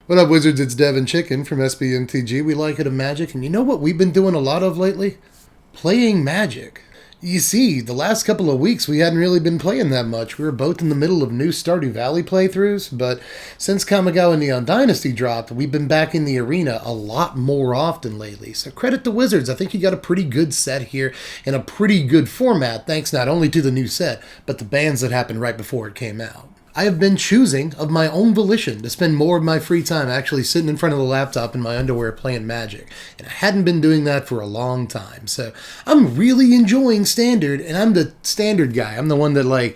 What up, Wizards? It's Devin Chicken from Mtg. We like it of Magic, and you know what we've been doing a lot of lately? Playing Magic. You see, the last couple of weeks we hadn't really been playing that much. We were both in the middle of new Stardew Valley playthroughs, but since Kamigawa Neon Dynasty dropped, we've been back in the arena a lot more often lately. So credit to Wizards. I think you got a pretty good set here in a pretty good format, thanks not only to the new set, but the bans that happened right before it came out. I have been choosing, of my own volition, to spend more of my free time actually sitting in front of the laptop in my underwear playing Magic. And I hadn't been doing that for a long time. So I'm really enjoying Standard, and I'm the Standard guy. I'm the one that,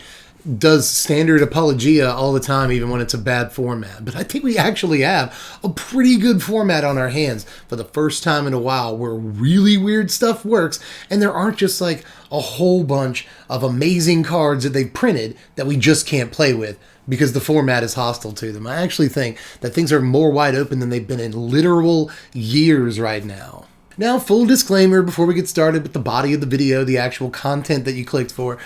does Standard apologia all the time, even when it's a bad format. But I think we actually have a pretty good format on our hands for the first time in a while where really weird stuff works, and there aren't just, a whole bunch of amazing cards that they've printed that we just can't play with because the format is hostile to them. I actually think that things are more wide open than they've been in literal years right now. Now, full disclaimer before we get started with the body of the video, the actual content that you clicked for,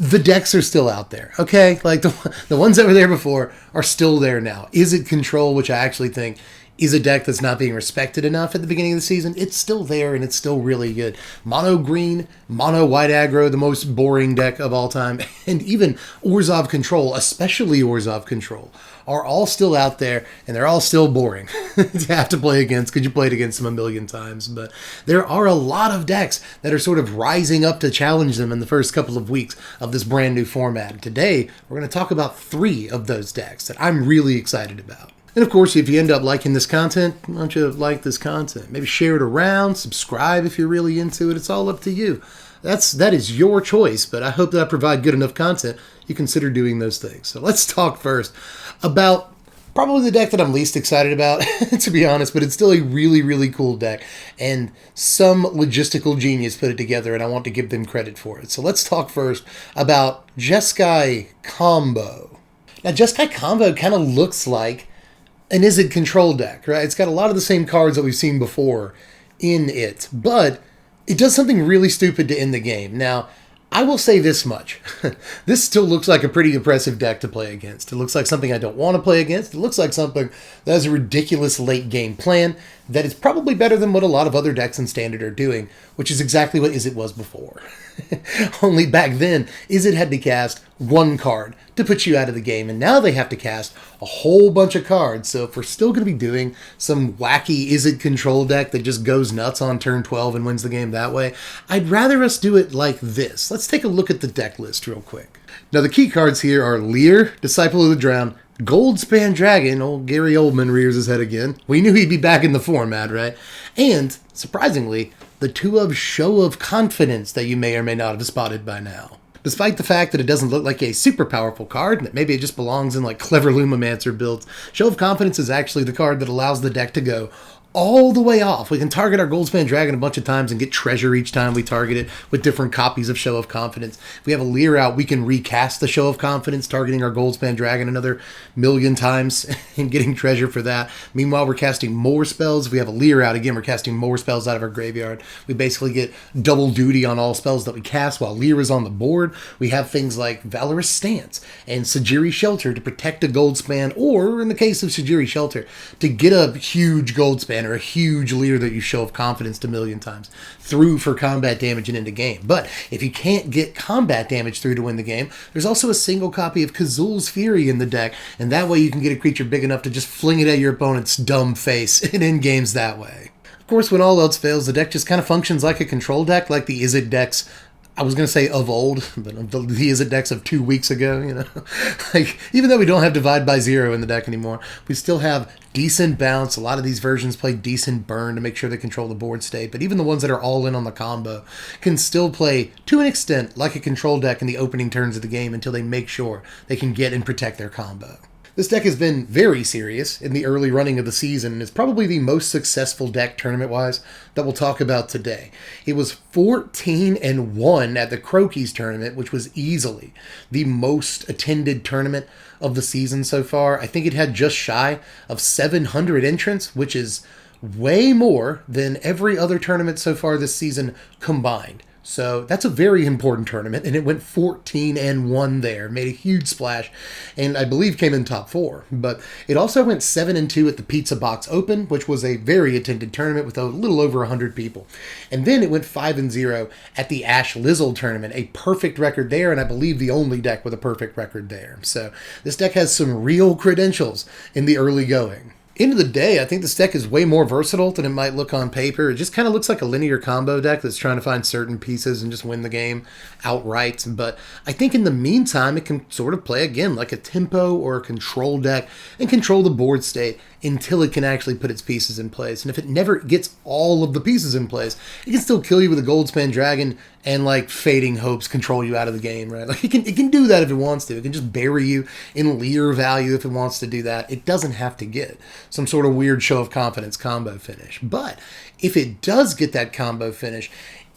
the decks are still out there, okay? The ones that were there before are still there now. Is it Control, which I actually think is a deck that's not being respected enough at the beginning of the season? It's still there, and it's still really good. Mono green, mono white aggro, the most boring deck of all time, and even Orzhov Control, especially Orzhov Control, are all still out there, and they're all still boring to have to play against because you played against them a million times. But there are a lot of decks that are sort of rising up to challenge them in the first couple of weeks of this brand new format. Today, we're going to talk about 3 of those decks that I'm really excited about. And of course, if you end up liking this content, why don't you like this content? Maybe share it around, subscribe if you're really into it. It's all up to you. That is your choice, but I hope that I provide good enough content you consider doing those things. So let's talk first about probably the deck that I'm least excited about, to be honest, but it's still a really, really cool deck, and some logistical genius put it together, and I want to give them credit for it. So let's talk first about Jeskai Combo. Now, Jeskai Combo kind of looks like an Izzet Control deck, right? It's got a lot of the same cards that we've seen before in it, but it does something really stupid to end the game. Now, I will say this much. This still looks like a pretty impressive deck to play against. It looks like something I don't want to play against. It looks like something that has a ridiculous late game plan that is probably better than what a lot of other decks in Standard are doing, which is exactly what Izzet was before. Only back then, Izzet had to cast 1 card to put you out of the game, and now they have to cast a whole bunch of cards. So if we're still going to be doing some wacky Izzet Control deck that just goes nuts on turn 12 and wins the game that way, I'd rather us do it like this. Let's take a look at the deck list real quick. Now, the key cards here are Leer, Disciple of the Drowned, Goldspan Dragon, old Gary Oldman rears his head again. We knew he'd be back in the format, right? And, surprisingly, the 2 of Show of Confidence that you may or may not have spotted by now. Despite the fact that it doesn't look like a super powerful card, and that maybe it just belongs in clever Lumomancer builds, Show of Confidence is actually the card that allows the deck to go all the way off. We can target our Goldspan Dragon a bunch of times and get treasure each time we target it with different copies of Show of Confidence. If we have a Leer out, we can recast the Show of Confidence, targeting our Goldspan Dragon another million times and getting treasure for that. Meanwhile, we're casting more spells. If we have a Leer out, again, we're casting more spells out of our graveyard. We basically get double duty on all spells that we cast while Leer is on the board. We have things like Valorous Stance and Sajiri Shelter to protect a Goldspan, or in the case of Sajiri Shelter, to get a huge Goldspan or a huge Leer that you Show of Confidence a million times through for combat damage and into game. But if you can't get combat damage through to win the game, there's also a single copy of Kazul's Fury in the deck, and that way you can get a creature big enough to just fling it at your opponent's dumb face and end games that way. Of course, when all else fails, the deck just kind of functions like a control deck, like the Izzet decks, I was going to say of old, but the Izzet decks of 2 weeks ago, even though we don't have Divide by Zero in the deck anymore, we still have decent bounce. A lot of these versions play decent burn to make sure they control the board state, but even the ones that are all in on the combo can still play, to an extent, like a control deck in the opening turns of the game until they make sure they can get and protect their combo. This deck has been very serious in the early running of the season, and is probably the most successful deck tournament-wise that we'll talk about today. It was 14-1 at the Crokies tournament, which was easily the most attended tournament of the season so far. I think it had just shy of 700 entrants, which is way more than every other tournament so far this season combined. So that's a very important tournament, and it went 14-1 there, made a huge splash, and I believe came in top 4. But it also went 7-2 at the Pizza Box Open, which was a very attended tournament with a little over 100 people. And then it went 5-0 at the Ash Lizzle tournament, a perfect record there, and I believe the only deck with a perfect record there. So this deck has some real credentials in the early going. End of the day, I think this deck is way more versatile than it might look on paper. It just kind of looks like a linear combo deck that's trying to find certain pieces and just win the game outright. But I think in the meantime, it can sort of play again like a tempo or a control deck and control the board state until it can actually put its pieces in place. And if it never gets all of the pieces in place, it can still kill you with a Goldspan Dragon and like Fading Hopes control you out of the game, right? Like it can do that if it wants to. It can just bury you in leer value if it wants to do that. It doesn't have to get some sort of weird show of confidence combo finish. But if it does get that combo finish,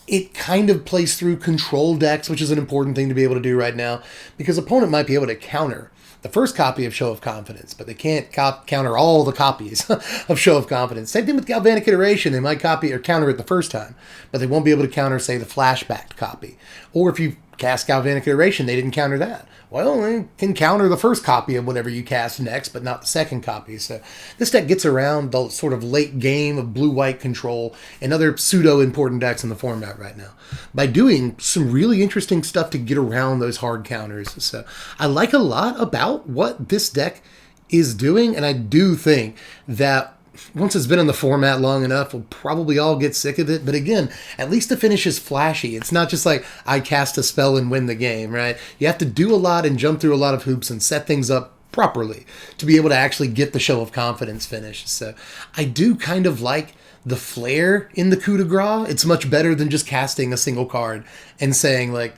it kind of plays through control decks, which is an important thing to be able to do right now, because opponent might be able to counter the first copy of Show of Confidence, but they can't counter all the copies of Show of Confidence. Same thing with Galvanic Iteration. They might copy or counter it the first time, but they won't be able to counter, say, the flashback copy. Or if you cast Galvanic Iteration, they didn't counter that. Well, they can counter the first copy of whatever you cast next, but not the second copy. So this deck gets around the sort of late game of blue-white control and other pseudo-important decks in the format right now by doing some really interesting stuff to get around those hard counters. So I like a lot about what this deck is doing, and I do think that once it's been in the format long enough, we'll probably all get sick of it. But again, at least the finish is flashy. It's not just like I cast a spell and win the game, right? You have to do a lot and jump through a lot of hoops and set things up properly to be able to actually get the Show of Confidence finish. So I do kind of like the flair in the coup de grace. It's much better than just casting a single card and saying like,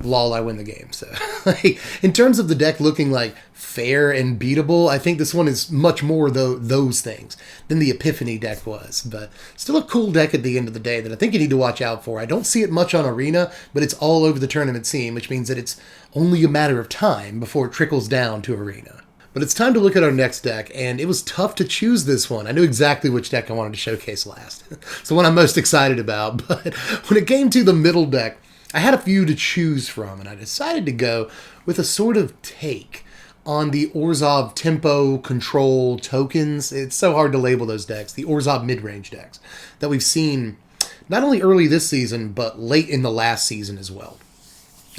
lol, I win the game. So like, in terms of the deck looking like fair and beatable, I think this one is much more those things than the Epiphany deck was. But still a cool deck at the end of the day that I think you need to watch out for. I don't see it much on Arena, but it's all over the tournament scene, which means that it's only a matter of time before it trickles down to Arena. But it's time to look at our next deck, and it was tough to choose this one. I knew exactly which deck I wanted to showcase last. It's the one I'm most excited about, but when it came to the middle deck, I had a few to choose from, and I decided to go with a sort of take on the Orzhov tempo control tokens. It's so hard to label those decks, the Orzhov mid-range decks that we've seen not only early this season, but late in the last season as well.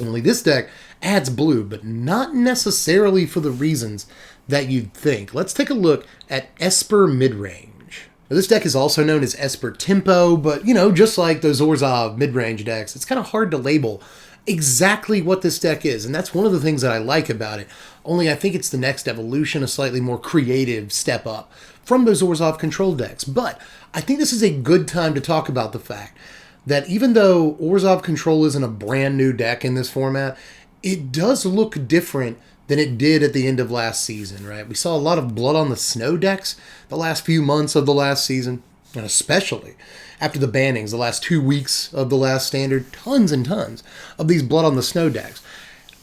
Only this deck adds blue, but not necessarily for the reasons that you'd think. Let's take a look at Esper Midrange. Now, this deck is also known as Esper Tempo, but, you know, just like those Orzhov mid-range decks, it's kind of hard to label exactly what this deck is, and that's one of the things that I like about it. Only I think it's the next evolution, a slightly more creative step up from those Orzhov control decks. But I think this is a good time to talk about the fact that even though Orzhov Control isn't a brand new deck in this format, it does look different than it did at the end of last season, right? We saw a lot of Blood on the Snow decks the last few months of the last season, and especially after the bannings, the last 2 weeks of the last standard, tons and tons of these Blood on the Snow decks.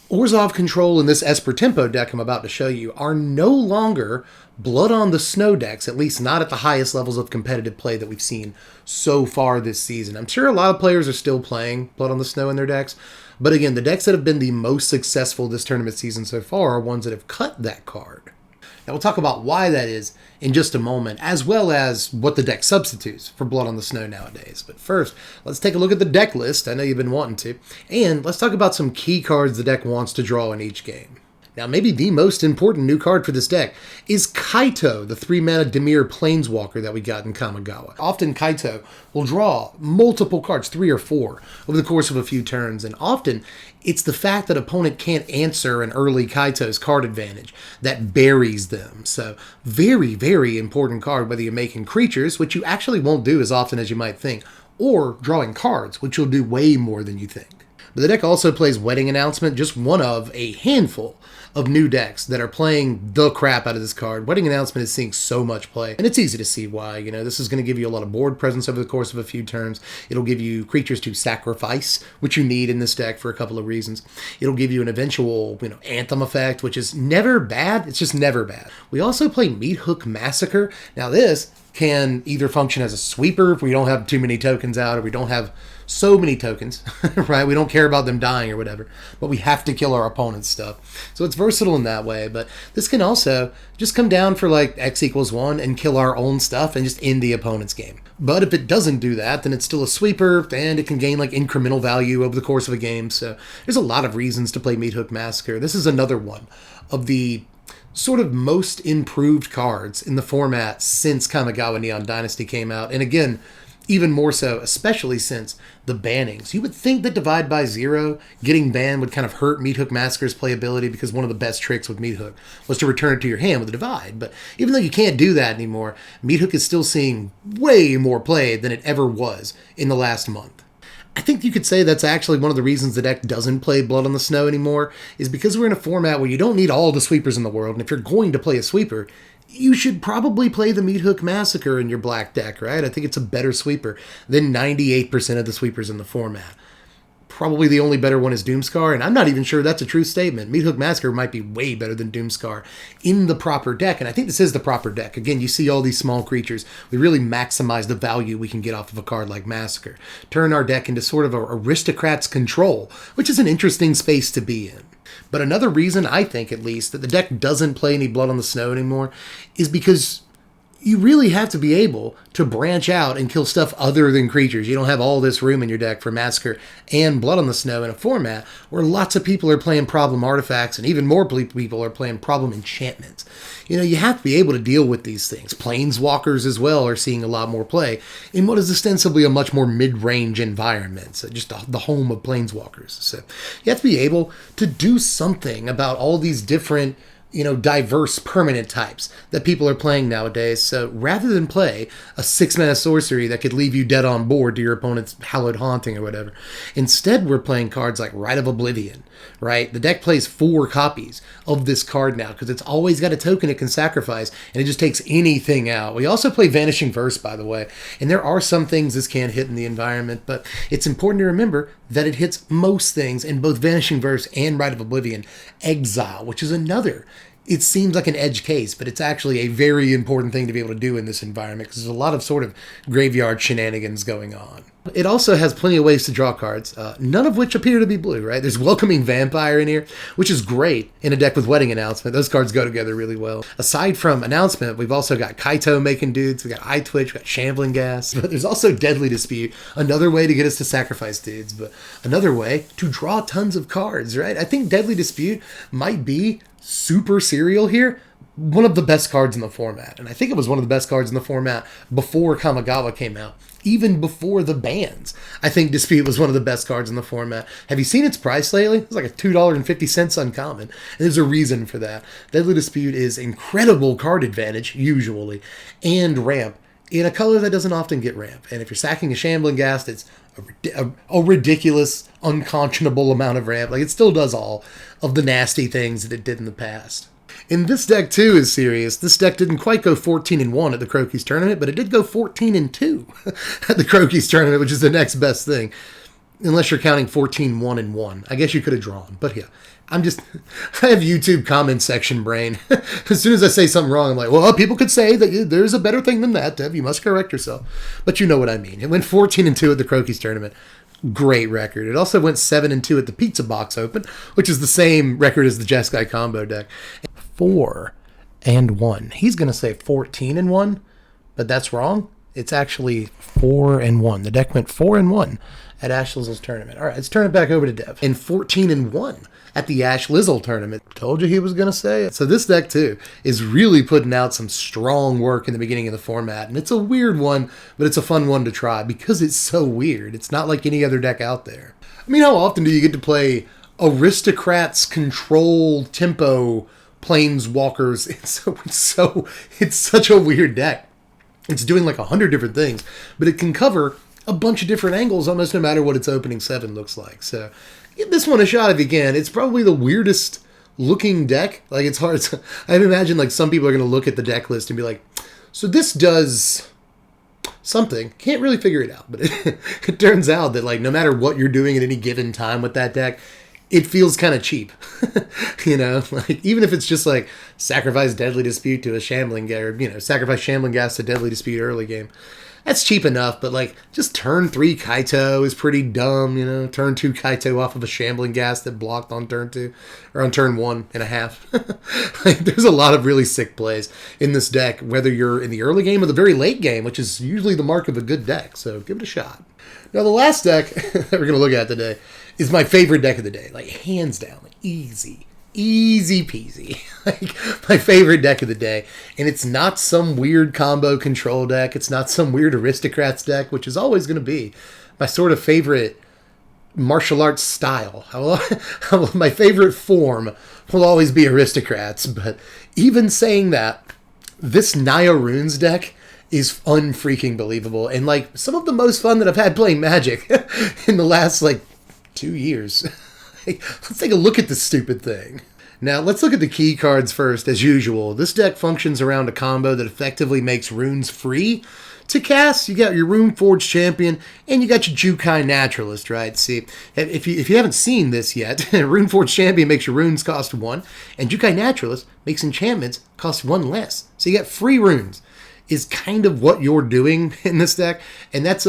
Orzhov Control and this Esper Tempo deck I'm about to show you are no longer Blood on the Snow decks, at least not at the highest levels of competitive play that we've seen so far this season. I'm sure a lot of players are still playing Blood on the Snow in their decks, but again, the decks that have been the most successful this tournament season so far are ones that have cut that card. Now we'll talk about why that is in just a moment, as well as what the deck substitutes for Blood on the Snow nowadays. But first, let's take a look at the deck list. I know you've been wanting to. And let's talk about some key cards the deck wants to draw in each game. Now, maybe the most important new card for this deck is Kaito, the 3-mana Dimir Planeswalker that we got in Kamigawa. Often Kaito will draw multiple cards, 3 or 4, over the course of a few turns, and often it's the fact that opponent can't answer an early Kaito's card advantage that buries them. So, very, very important card, whether you're making creatures, which you actually won't do as often as you might think, or drawing cards, which you'll do way more than you think. But the deck also plays Wedding Announcement, just one of a handful of new decks that are playing the crap out of this card. Wedding Announcement is seeing so much play, and it's easy to see why. You know, this is going to give you a lot of board presence over the course of a few turns. It'll give you creatures to sacrifice, which you need in this deck for a couple of reasons. It'll give you an eventual, Anthem effect, which is never bad. It's just never bad. We also play Meat Hook Massacre. Now this can either function as a sweeper if we don't have too many tokens out, or we don't have so many tokens, right? We don't care about them dying or whatever, but we have to kill our opponent's stuff. So it's versatile in that way, but this can also just come down for like X equals 1 and kill our own stuff and just end the opponent's game. But if it doesn't do that, then it's still a sweeper, and it can gain like incremental value over the course of a game. So there's a lot of reasons to play Meat Hook Massacre. This is another one of the sort of most improved cards in the format since Kamigawa Neon Dynasty came out. And again, even more so, especially since the bannings. You would think that Divide by Zero getting banned would kind of hurt Meat Hook Massacre's playability, because one of the best tricks with Meat Hook was to return it to your hand with a Divide. But even though you can't do that anymore, Meat Hook is still seeing way more play than it ever was in the last month. I think you could say that's actually one of the reasons the deck doesn't play Blood on the Snow anymore, is because we're in a format where you don't need all the sweepers in the world, and if you're going to play a sweeper, you should probably play the Meat Hook Massacre in your black deck, right? I think it's a better sweeper than 98% of the sweepers in the format. Probably the only better one is Doomscar, and I'm not even sure that's a true statement. Meat Hook Massacre might be way better than Doomscar in the proper deck, and I think this is the proper deck. Again, you see all these small creatures. We really maximize the value we can get off of a card like Massacre. Turn our deck into sort of an aristocrat's control, which is an interesting space to be in. But another reason, I think at least, that the deck doesn't play any Blood on the Snow anymore is because you really have to be able to branch out and kill stuff other than creatures. You don't have all this room in your deck for Massacre and Blood on the Snow in a format where lots of people are playing problem artifacts, and even more people are playing problem enchantments. You have to be able to deal with these things. Planeswalkers as well are seeing a lot more play in what is ostensibly a much more mid-range environment, so just the home of Planeswalkers. So you have to be able to do something about all these different diverse permanent types that people are playing nowadays. So rather than play a 6-mana sorcery that could leave you dead on board to your opponent's Hallowed Haunting or whatever, instead we're playing cards like Rite of Oblivion, right? The deck plays 4 copies of this card now because it's always got a token it can sacrifice, and it just takes anything out. We also play Vanishing Verse, by the way, and there are some things this can't hit in the environment, but it's important to remember that it hits most things in both Vanishing Verse and Rite of Oblivion. Exile, which is another, it seems like an edge case, but it's actually a very important thing to be able to do in this environment because there's a lot of sort of graveyard shenanigans going on. It also has plenty of ways to draw cards, none of which appear to be blue, right? There's Welcoming Vampire in here, which is great in a deck with Wedding Announcement. Those cards go together really well. Aside from Announcement, we've also got Kaito making dudes, we've got Eye Twitch, we've got Shambling Gas, but there's also Deadly Dispute, another way to get us to sacrifice dudes, but another way to draw tons of cards, right? I think Deadly Dispute might be super serial here, one of the best cards in the format, and I think it was one of the best cards in the format before Kamigawa came out, even before the bans. I think Dispute was one of the best cards in the format. Have you seen its price lately? It's like a $2.50 uncommon, and there's a reason for that. Deadly Dispute is incredible card advantage, usually, and ramp in a color that doesn't often get ramp, and if you're sacking a Shambling Ghast, it's a ridiculous, unconscionable amount of ramp. Like, it still does all of the nasty things that it did in the past. And this deck, too, is serious. This deck didn't quite go 14-1 at the Crokies tournament, but it did go 14-2 at the Crokies tournament, which is the next best thing. Unless you're counting 14-1-1. I guess you could have drawn. But yeah, I have YouTube comment section brain. As soon as I say something wrong, I'm like, well, people could say that there's a better thing than that, Dev. You must correct yourself. But you know what I mean. It went 14-2 at the Crokies tournament. Great record. It also went 7-2 at the Pizza Box Open, which is the same record as the Jeskai combo deck. 4-1. He's going to say 14-1, but that's wrong. It's actually 4-1. The deck went 4-1 at Ash Lizzle's tournament. All right, let's turn it back over to Dev. And 14-1 at the Ash Lizzle tournament. Told you he was going to say it. So this deck, too, is really putting out some strong work in the beginning of the format. And it's a weird one, but it's a fun one to try because it's so weird. It's not like any other deck out there. I mean, how often do you get to play Aristocrats Control Tempo Planeswalkers? It's such a weird deck. It's doing like 100 different things, but it can cover a bunch of different angles almost no matter what its opening 7 looks like. So give this one a shot if you can. It's probably the weirdest looking deck. Like, it's hard. I imagine like some people are going to look at the deck list and be like, so this does something. Can't really figure it out. But it turns out that like no matter what you're doing at any given time with that deck, it feels kind of cheap. You know, like even if it's just like sacrifice Deadly Dispute to a Shambling, or, you know, sacrifice Shambling Gas to Deadly Dispute early game. That's cheap enough, but like just turn 3 Kaito is pretty dumb, you know. Turn 2 Kaito off of a Shambling Gas that blocked on turn 2, or on turn 1.5. Like, there's a lot of really sick plays in this deck, whether you're in the early game or the very late game, which is usually the mark of a good deck, so give it a shot. Now, the last deck that we're going to look at today is my favorite deck of the day, like hands down, like easy peasy. Like my favorite deck of the day. And it's not some weird combo control deck. It's not some weird aristocrats deck, which is always going to be my sort of favorite martial arts style. My favorite form will always be aristocrats. But even saying that, this Naya Runes deck is unfreaking believable. And like some of the most fun that I've had playing Magic in the last like 2 years. Let's take a look at this stupid thing. Now, let's look at the key cards first, as usual. This deck functions around a combo that effectively makes runes free to cast. You got your Runeforged Champion, and you got your Jukai Naturalist, right? See, if you haven't seen this yet, Runeforged Champion makes your runes cost 1, and Jukai Naturalist makes enchantments cost 1 less. So you got free runes, is kind of what you're doing in this deck, and that's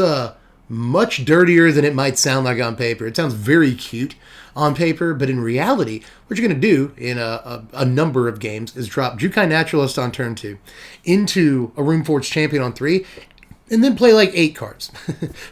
much dirtier than it might sound like on paper. It sounds very cute on paper, but in reality, what you're going to do in a number of games is drop Jukai Naturalist on turn 2 into a Runeforged Champion on 3, and then play like 8 cards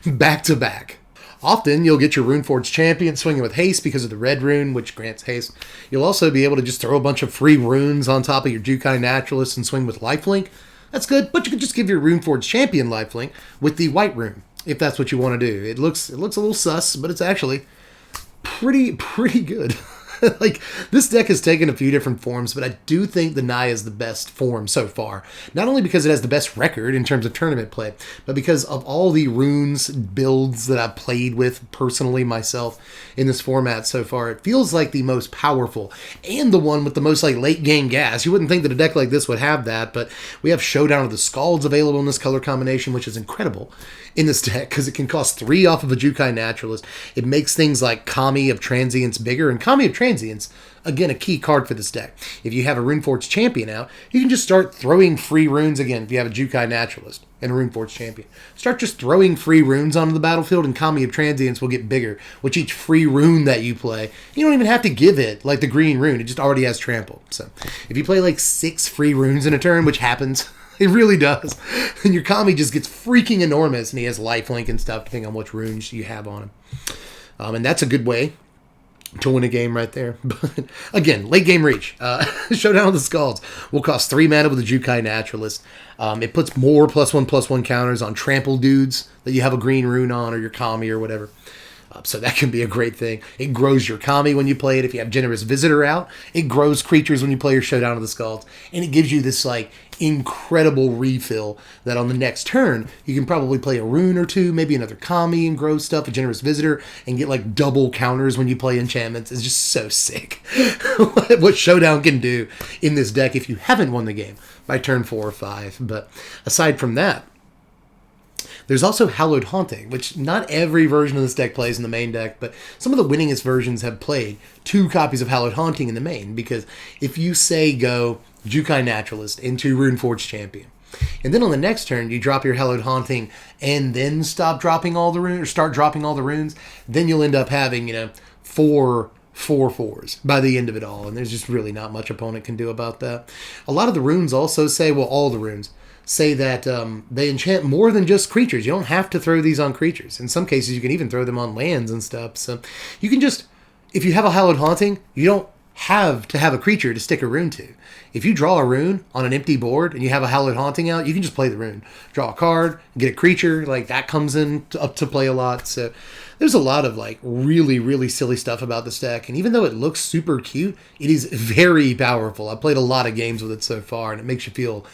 back to back. Often, you'll get your Runeforged Champion swinging with haste because of the red rune, which grants haste. You'll also be able to just throw a bunch of free runes on top of your Jukai Naturalist and swing with lifelink. That's good, but you can just give your Runeforged Champion lifelink with the white rune, if that's what you want to do. It looks a little sus, but it's actually pretty good. Like, this deck has taken a few different forms, but I do think the Naya is the best form so far. Not only because it has the best record in terms of tournament play, but because of all the runes builds that I've played with personally myself in this format so far. It feels like the most powerful and the one with the most like late game gas. You wouldn't think that a deck like this would have that, but we have Showdown of the Skalds available in this color combination, which is incredible in this deck because it can cost 3 off of a Jukai Naturalist. It makes things like Kami of Transience bigger, and Kami of Transience, again, a key card for this deck. If you have a Runeforged Champion out, you can just start throwing free runes again if you have a Jukai Naturalist and a Runeforged Champion. Start just throwing free runes onto the battlefield, and Kami of Transience will get bigger, which each free rune that you play, you don't even have to give it like the green rune. It just already has trample. So if you play like 6 free runes in a turn, which happens, it really does, and your Kami just gets freaking enormous, and he has lifelink and stuff depending on which runes you have on him. And that's a good way to win a game right there. But again, late game reach. Showdown of the Skalds will cost 3 mana with a Jukai Naturalist. It puts more +1/+1 counters on trample dudes that you have a green rune on, or your Kami or whatever. So that can be a great thing. It grows your Kami when you play it. If you have Generous Visitor out, it grows creatures when you play your Showdown of the Skalds. And it gives you this like incredible refill that on the next turn, you can probably play a rune or 2, maybe another Kami and grow stuff, a Generous Visitor, and get like double counters when you play enchantments. It's just so sick. What Showdown can do in this deck if you haven't won the game by turn 4 or 5. But aside from that, there's also Hallowed Haunting, which not every version of this deck plays in the main deck, but some of the winningest versions have played 2 copies of Hallowed Haunting in the main, because if you say go Jukai Naturalist into Runeforged Champion, and then on the next turn you drop your Hallowed Haunting and then stop dropping all the runes, or start dropping all the runes, then you'll end up having, 4 4/4s by the end of it all, and there's just really not much opponent can do about that. A lot of the runes also say, well, all the runes say that they enchant more than just creatures. You don't have to throw these on creatures. In some cases, you can even throw them on lands and stuff. So you can just, if you have a Hallowed Haunting, you don't have to have a creature to stick a rune to. If you draw a rune on an empty board and you have a Hallowed Haunting out, you can just play the rune. Draw a card, get a creature, like that comes in up to play a lot. So there's a lot of like really, really silly stuff about this deck. And even though it looks super cute, it is very powerful. I've played a lot of games with it so far, and it makes you feel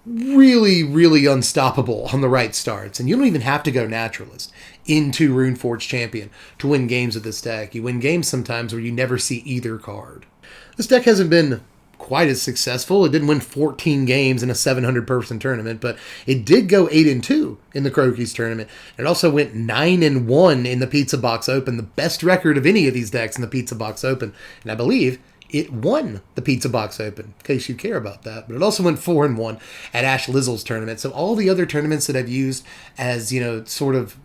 really, really unstoppable on the right starts. And you don't even have to go Naturalist into Runeforged Champion to win games with this deck. You win games sometimes where you never see either card. This deck hasn't been quite as successful. It didn't win 14 games in a 700-person tournament, but it did go 8-2 in the Crokies tournament. It also went 9-1 in the Pizza Box Open, the best record of any of these decks in the Pizza Box Open. And I believe it won the Pizza Box Open, in case you care about that. But it also went 4-1 at Ash Lizzle's tournament. So all the other tournaments that I've used as, sort of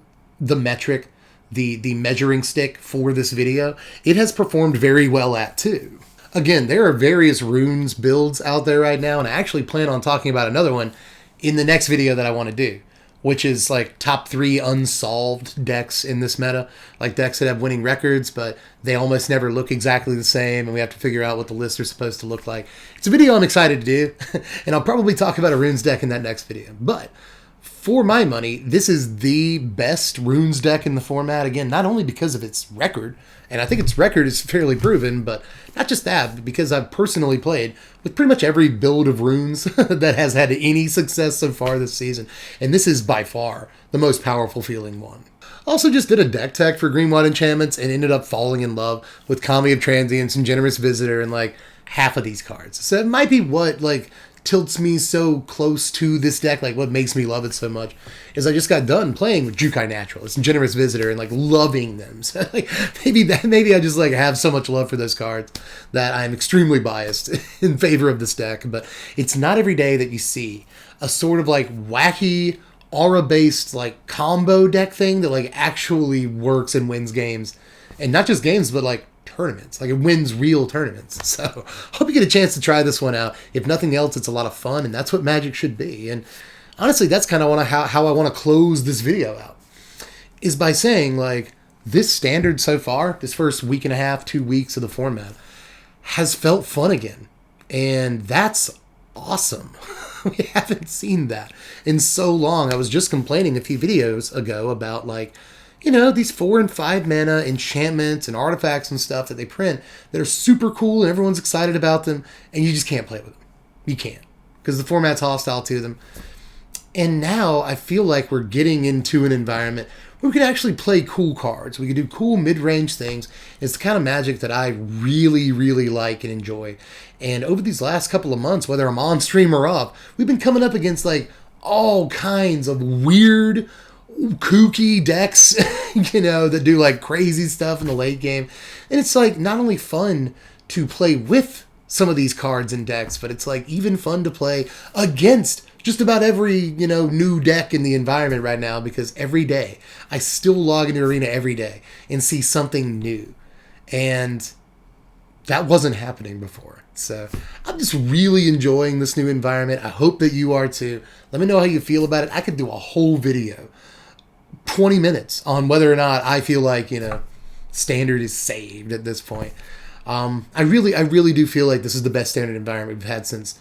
the metric, the measuring stick for this video, it has performed very well at too. Again, there are various runes builds out there right now, and I actually plan on talking about another one in the next video that I want to do, which is like top 3 unsolved decks in this meta, like decks that have winning records, but they almost never look exactly the same, and we have to figure out what the lists are supposed to look like. It's a video I'm excited to do, and I'll probably talk about a runes deck in that next video. But for my money, this is the best runes deck in the format. Again, not only because of its record, and I think its record is fairly proven, but not just that, but because I've personally played with pretty much every build of runes that has had any success so far this season. And this is by far the most powerful feeling one. Also just did a deck tech for Green White Enchantments and ended up falling in love with Kami of Transience and Generous Visitor and like half of these cards. So it might be what like tilts me so close to this deck, like what makes me love it so much, is I just got done playing with Jukai Naturalist and Generous Visitor and like loving them. So like maybe I just like have so much love for those cards that I'm extremely biased in favor of this deck. But it's not every day that you see a sort of like wacky aura-based like combo deck thing that like actually works and wins games, and not just games, but like tournaments. Like it wins real tournaments. So hope you get a chance to try this one out. If nothing else, it's a lot of fun, and that's what Magic should be. And honestly, that's kind of how I want to close this video out, is by saying like this standard so far, this first week and a half, 2 weeks of the format, has felt fun again, and that's awesome. We haven't seen that in so long. I was just complaining a few videos ago about like, these 4 and 5 mana enchantments and artifacts and stuff that they print that are super cool and everyone's excited about them, and you just can't play with them. You can't, because the format's hostile to them. And now I feel like we're getting into an environment where we can actually play cool cards. We can do cool mid-range things. It's the kind of Magic that I really, really like and enjoy. And over these last couple of months, whether I'm on stream or off, we've been coming up against like all kinds of weird, kooky decks, that do like crazy stuff in the late game. And it's like not only fun to play with some of these cards and decks, but it's like even fun to play against just about every, new deck in the environment right now, because every day I still log into Arena every day and see something new. And that wasn't happening before. So I'm just really enjoying this new environment. I hope that you are too. Let me know how you feel about it. I could do a whole video, 20 minutes, on whether or not I feel like, standard is saved at this point. I really do feel like this is the best standard environment we've had since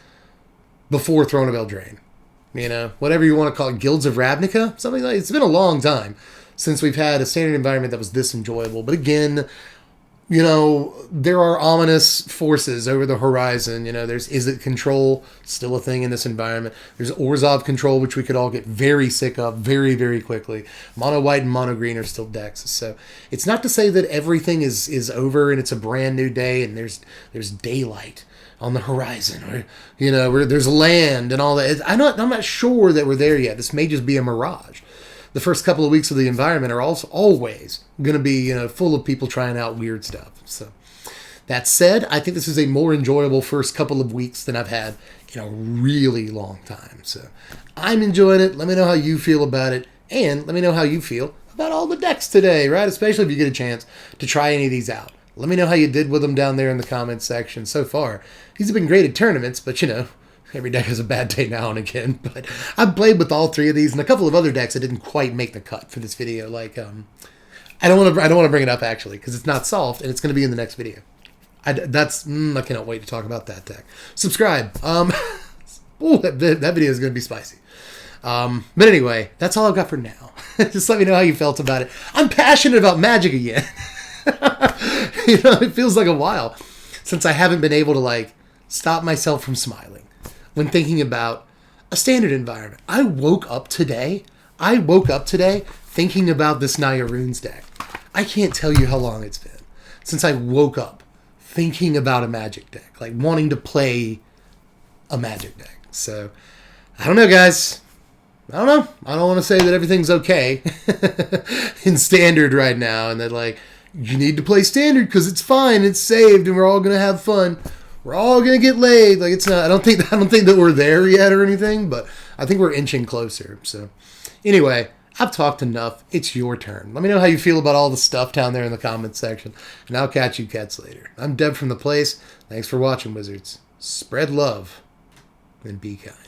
before Throne of Eldraine. Whatever you want to call it, Guilds of Ravnica, something like. It's been a long time since we've had a standard environment that was this enjoyable. But again, there are ominous forces over the horizon. There's Izzet control, still a thing in this environment. There's Orzhov control, which we could all get very sick of very, very quickly. Mono white and mono green are still decks. So it's not to say that everything is over and it's a brand new day and there's daylight on the horizon, or where there's land and all that. I'm not sure that we're there yet. This may just be a mirage. The first couple of weeks of the environment are also always going to be, full of people trying out weird stuff. So that said, I think this is a more enjoyable first couple of weeks than I've had in a really long time. So I'm enjoying it. Let me know how you feel about it, and let me know how you feel about all the decks today, right? Especially if you get a chance to try any of these out. Let me know how you did with them down there in the comments section. So far, these have been great at tournaments, but every deck has a bad day now and again. But I've played with all 3 of these and a couple of other decks that didn't quite make the cut for this video. Like, I don't want to bring it up actually, because it's not solved and it's going to be in the next video. I cannot wait to talk about that deck. Subscribe. That video is going to be spicy. But anyway, that's all I've got for now. Just let me know how you felt about it. I'm passionate about Magic again. It feels like a while since I haven't been able to like stop myself from smiling when thinking about a standard environment. I woke up today thinking about this Naya Runes deck. I can't tell you how long it's been since I woke up thinking about a Magic deck, like wanting to play a Magic deck. So, I don't know, guys. I don't know. I don't want to say that everything's okay in Standard right now, and that like you need to play Standard because it's fine, it's saved, and we're all gonna have fun. We're all gonna get laid. Like it's not. I don't think that we're there yet or anything, but I think we're inching closer. So, anyway, I've talked enough. It's your turn. Let me know how you feel about all the stuff down there in the comments section, and I'll catch you cats later. I'm Deb from The Place. Thanks for watching, Wizards. Spread love and be kind.